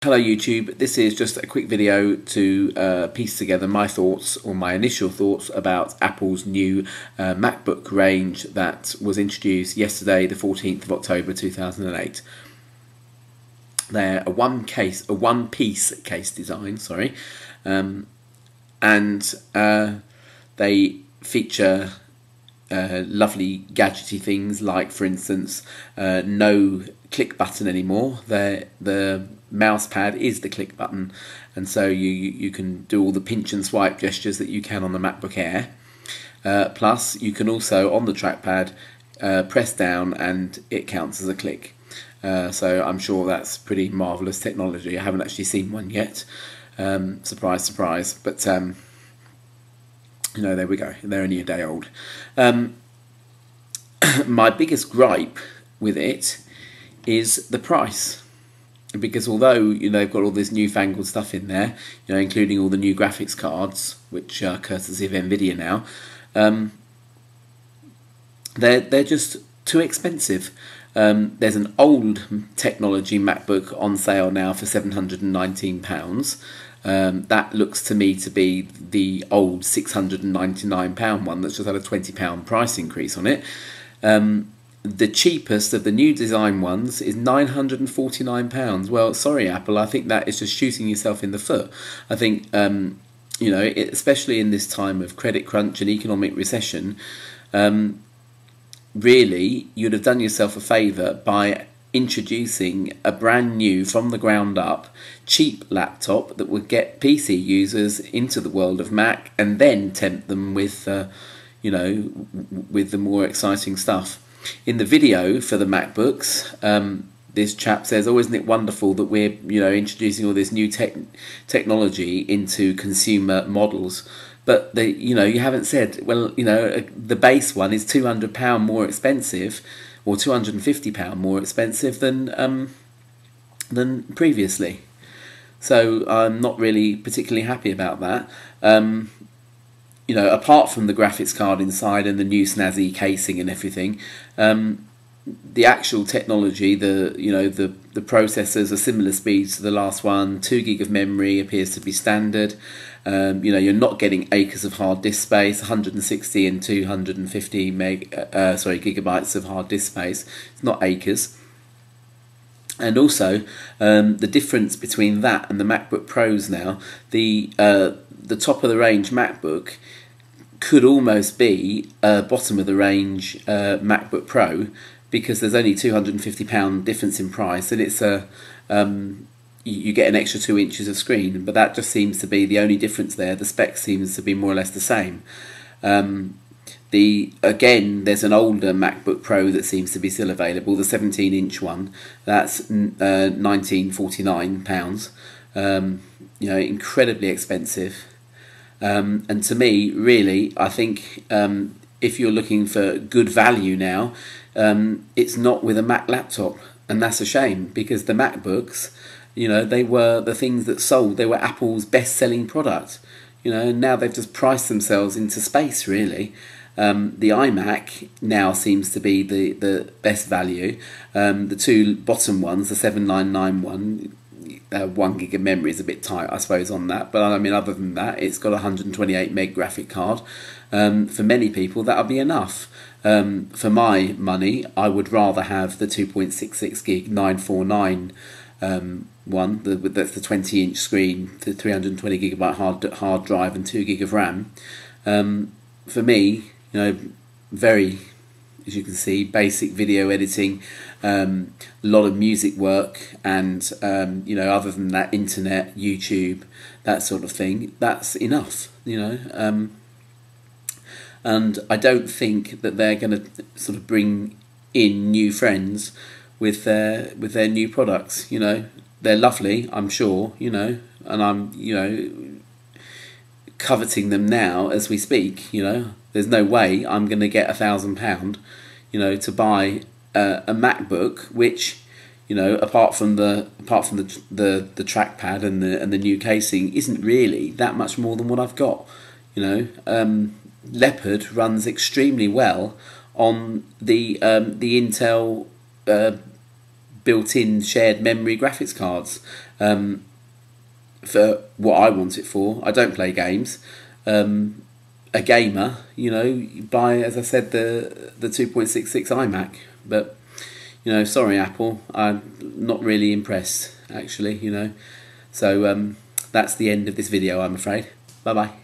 Hello YouTube, this is just a quick video to piece together my thoughts or my initial thoughts about Apple's new MacBook range that was introduced yesterday, the 14th of October 2008. They're a one-piece case design, and they feature lovely gadgety things like, for instance, no click button anymore. The mouse pad is the click button, and so you can do all the pinch and swipe gestures that you can on the MacBook Air. Plus, you can also, on the trackpad, press down and it counts as a click. So I'm sure that's pretty marvellous technology. I haven't actually seen one yet. Surprise, surprise. But you know, there we go. They're only a day old. My biggest gripe with it is the price, because although they've got all this newfangled stuff in there, including all the new graphics cards, which are courtesy of Nvidia now, they're just too expensive. There's an old technology MacBook on sale now for £719. That looks to me to be the old £699 one that's just had a £20 price increase on it. The cheapest of the new design ones is £949. Well, sorry Apple, I think that is just shooting yourself in the foot. I think, especially in this time of credit crunch and economic recession, really, you'd have done yourself a favour by introducing a brand new, from the ground up, cheap laptop that would get PC users into the world of Mac and then tempt them with, with the more exciting stuff. In the video for the MacBooks, this chap says, "Oh, isn't it wonderful that we're, introducing all this new technology into consumer models?" But you haven't said, well, the base one is £200 more expensive, or £250 more expensive than previously. So I'm not really particularly happy about that. Apart from the graphics card inside and the new snazzy casing and everything, the actual technology, the processors are similar speeds to the last one. 2 gig of memory appears to be standard. You're not getting acres of hard disk space, 160 and 250 gigabytes of hard disk space. It's not acres. And also, the difference between that and the MacBook Pros now, the top of the range MacBook could almost be a bottom of the range MacBook Pro, because there's only £250 difference in price, and it's you get an extra 2 inches of screen, but that just seems to be the only difference there. The spec seems to be more or less the same. Again, there's an older MacBook Pro that seems to be still available, the 17-inch one. That's £1949. Incredibly expensive. And to me, really, I think if you're looking for good value now, it's not with a Mac laptop, and that's a shame, because the MacBooks, they were the things that sold. They were Apple's best-selling product. And now they've just priced themselves into space, really. The iMac now seems to be the best value. The two bottom ones, the 799 one, 1 gig of memory is a bit tight, I suppose, on that. But I mean, other than that, it's got a 128 meg graphic card. For many people, that'll be enough. For my money, I would rather have the 2.66 gig 949 one. That's the 20-inch screen, the 320 gigabyte hard drive, and 2 gig of RAM. For me, very, as you can see, basic video editing, a lot of music work, and other than that, internet, YouTube, that sort of thing, that's enough. And I don't think that they're going to sort of bring in new friends with their new products. They're lovely, I'm sure, and I'm coveting them now as we speak. There's no way I'm going to get £1,000, to buy a MacBook, which, apart from the trackpad and the new casing, isn't really that much more than what I've got. Leopard runs extremely well on the Intel built-in shared memory graphics cards. for what I want it for. I don't play games. A gamer, you know, you buy, as I said, the 2.66 iMac. But, you know, sorry Apple, I'm not really impressed, actually, you know. So that's the end of this video, I'm afraid. Bye bye.